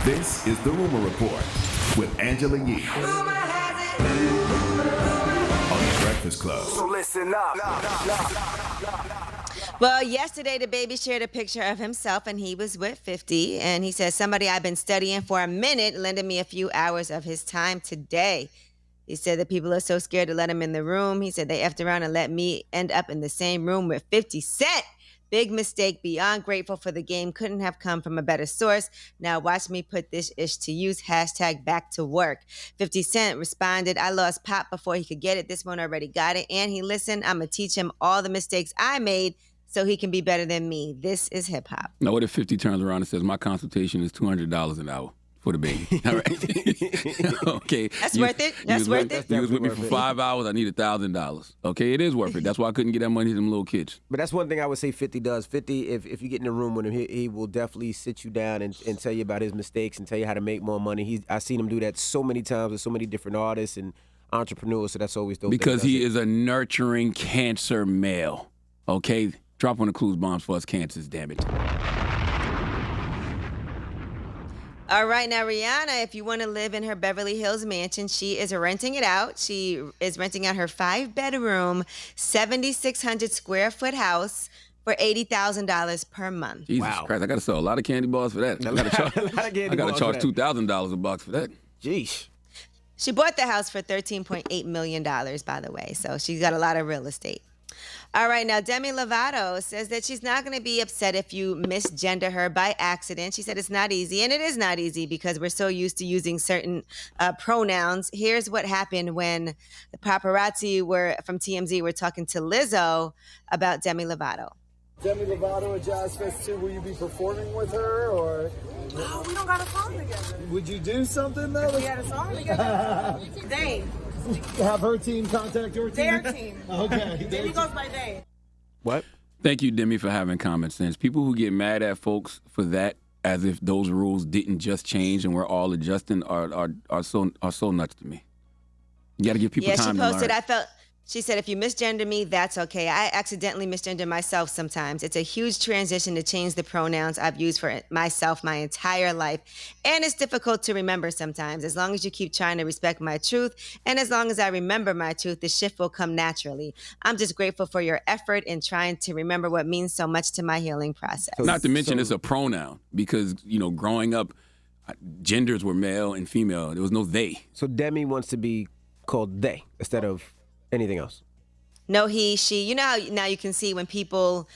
This is The Rumor Report with Angela Yee on The Breakfast Club. So listen up. Well, yesterday, DaBaby shared a picture of himself, and he was with 50. And he says, somebody I've been studying for a minute lended me a few hours of his time today. He said that people are so scared to let him in the room. He said they effed around and let me end up in the same room with 50 Cent. Big mistake, beyond grateful for the game. Couldn't have come from a better source. Now watch me put this ish to use. Hashtag back to work. 50 Cent responded, I lost Pop before he could get it. This one already got it. And he listened. I'm going to teach him all the mistakes I made so he can be better than me. This is hip hop. Now what if 50 turns around and says, my consultation is $200 an hour for the baby? All right. Okay. That's worth it. That's worth it. You was with me for 5 hours. I need $1,000. Okay, it is worth it. That's why I couldn't get that money to them little kids. But that's one thing I would say 50 does. 50, if you get in the room with him, he will definitely sit you down and tell you about his mistakes and tell you how to make more money. I've seen him do that so many times with so many different artists and entrepreneurs, so that's always dope. Because he is a nurturing cancer male. Okay? Drop one of Clues bombs for us cancers, damn it. All right, now Rihanna, if you want to live in her Beverly Hills mansion, she is renting it out. She is renting out her 5-bedroom, 7,600 square foot house for $80,000 per month. Jesus Christ, I got to sell a lot of candy bars for that. I got to charge $2,000 a box for that. Jeez. She bought the house for $13.8 million, by the way, so she's got a lot of real estate. All right, now Demi Lovato says that she's not going to be upset if you misgender her by accident. She said it's not easy, and it is not easy because we're so used to using certain pronouns. Here's what happened when the paparazzi from TMZ were talking to Lizzo about Demi Lovato. Demi Lovato at Jazz Fest 2, will you be performing with her, or? No, we don't got a song together. Would you do something, though? We got a song together. They. Have her team contact your team? Their team. Okay. Demi goes by they. What? Thank you, Demi, for having common sense. People who get mad at folks for that, as if those rules didn't just change and we're all adjusting, are so nuts to me. You got to give people time to learn. Yeah, she posted, she said, if you misgender me, that's okay. I accidentally misgender myself sometimes. It's a huge transition to change the pronouns I've used for myself my entire life. And it's difficult to remember sometimes. As long as you keep trying to respect my truth, and as long as I remember my truth, the shift will come naturally. I'm just grateful for your effort in trying to remember what means so much to my healing process. Not to mention it's a pronoun because, growing up, genders were male and female. There was no they. So Demi wants to be called they instead of anything else? No, he, she. You know how now you can see when people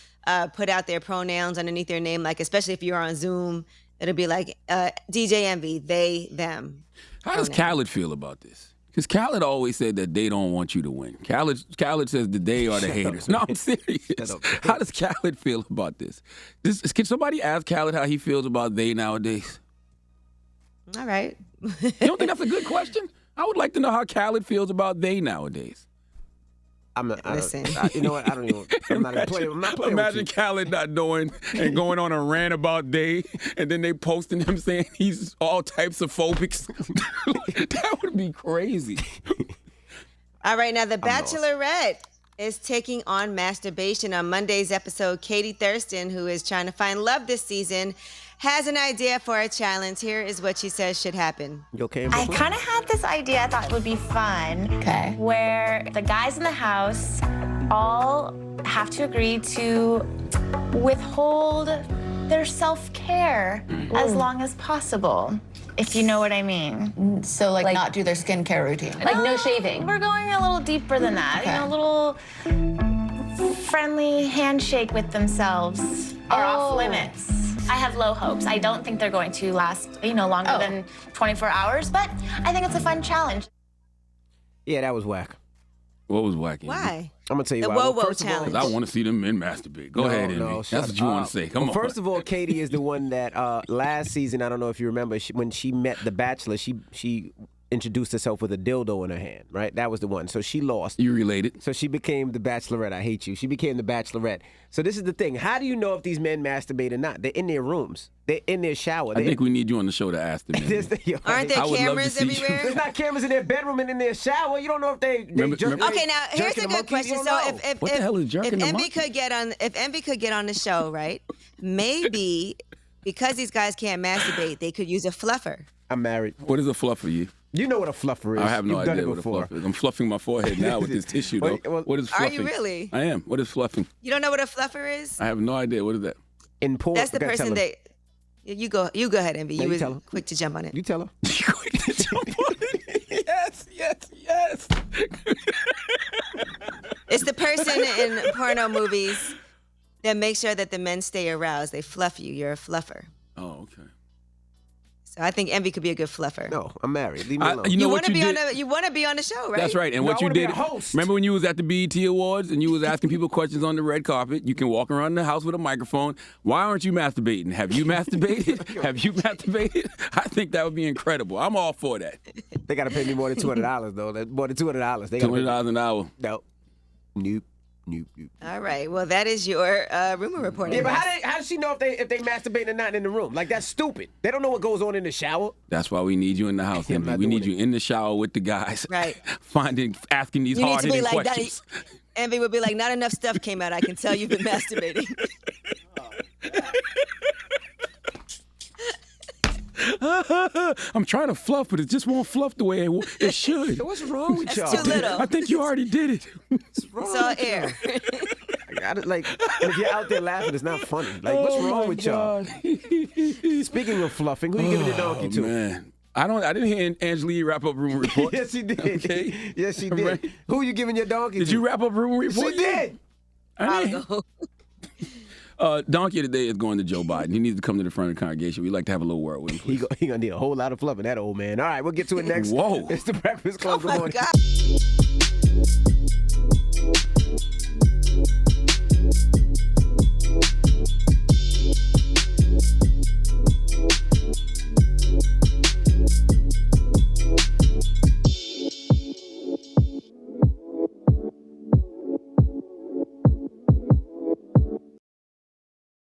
put out their pronouns underneath their name, like especially if you're on Zoom, it'll be like DJ Envy, they, them. How does Khaled feel about this? Because Khaled always said that they don't want you to win. Khaled says that they are the haters. No, I'm serious. How does Khaled feel about this? Can somebody ask Khaled how he feels about they nowadays? All right. You don't think that's a good question? I would like to know how Khaled feels about they nowadays. Listen. You know what? I don't even. I'm not going to play. I'm not playing. Imagine Khaled not knowing and going on a rant about they, and then they posting him saying he's all types of phobics. That would be crazy. All right, now the Bachelorette is taking on masturbation. On Monday's episode, Katie Thurston, who is trying to find love this season, has an idea for a challenge. Here is what she says should happen. You okay? I kind of had this idea I thought would be fun. Okay. Where the guys in the house all have to agree to withhold their self-care as long as possible, if you know what I mean. So like not do their skincare routine? Like no shaving? We're going a little deeper than that. Okay. A little friendly handshake with themselves are off limits. I have low hopes. I don't think they're going to last, longer than 24 hours, but I think it's a fun challenge. Yeah, that was whack. What was wacky? Why? I'm going to tell you the why. Whoa Well, Whoa challenge. I want to see them men masturbate. Go ahead, Envy. That's what you want to say. Come on. First of all, Katie is the one that last season, I don't know if you remember, when she met The Bachelor, she introduced herself with a dildo in her hand, right? That was the one. So she lost. You related. So she became the Bachelorette. I hate you. She became the Bachelorette. So this is the thing. How do you know if these men masturbate or not? They're in their rooms. They're in their shower. I think we need you on the show to ask them. Aren't there cameras everywhere? There's not cameras in their bedroom and in their shower. You don't know if they Okay, now here's a good question. So if what the hell is jerking if the Envy monkey? could get on the show, right? Maybe because these guys can't masturbate, they could use a fluffer. I'm married. What is a fluffer, you? You know what a fluffer is. I have no You've done idea it what a before. fluffer is. I'm fluffing my forehead now with this tissue, though. Well, What is Are fluffing? you really? I am. What is fluffing? You don't know what a fluffer is? I have no idea. What is that? In porn, That's the gotta person tell her. that you go ahead, Envy. No, You you was tell her. quick to jump on it. You tell her. Quick to jump on it. Yes. It's the person in porno movies that makes sure that the men stay aroused. They fluff you. You're a fluffer. Oh, okay. So I think Envy could be a good fluffer. No, I'm married. Leave me alone. You know You what want to be did? on you want to be on the show, right? That's right. And No, what I you wanna be did, a host. remember when you was at the BET Awards and you was asking people questions on the red carpet? You can walk around the house with a microphone. Why aren't you masturbating? Have you masturbated? Have you masturbated? I think that would be incredible. I'm all for that. They got to pay me more than $200 though. More than $200. They got $20 an hour. No. Nope. All right. Well, that is your rumor report. Yeah, but Envy. how does she know if they masturbate or not in the room? Like, that's stupid. They don't know what goes on in the shower. That's why we need you in the house, I'm Envy. not We doing need you in the shower with the guys. Right. Asking these You need to be hard-hitting like that. questions. Envy would be like, not enough stuff came out. I can tell you've been masturbating. I'm trying to fluff, but it just won't fluff the way it should. What's wrong with y'all? Too little. I think you already did it. It's all air. Like, and if you're out there laughing, it's not funny. Like, what's wrong with y'all? Speaking of fluffing, who you giving your donkey to? Man. I didn't hear Angela Yee wrap up rumor report. Yes, she did. Okay. Yes, she did. Right. Who you giving your donkey to? Did you wrap up rumor report? She did. I didn't. Donkey of the day is going to Joe Biden. He needs to come to the front of the congregation. We'd like to have a little word with him, please. He gonna need a whole lot of fluffing, that old man. All right, we'll get to it next. Whoa. It's the Breakfast Club. Oh Good my morning. God.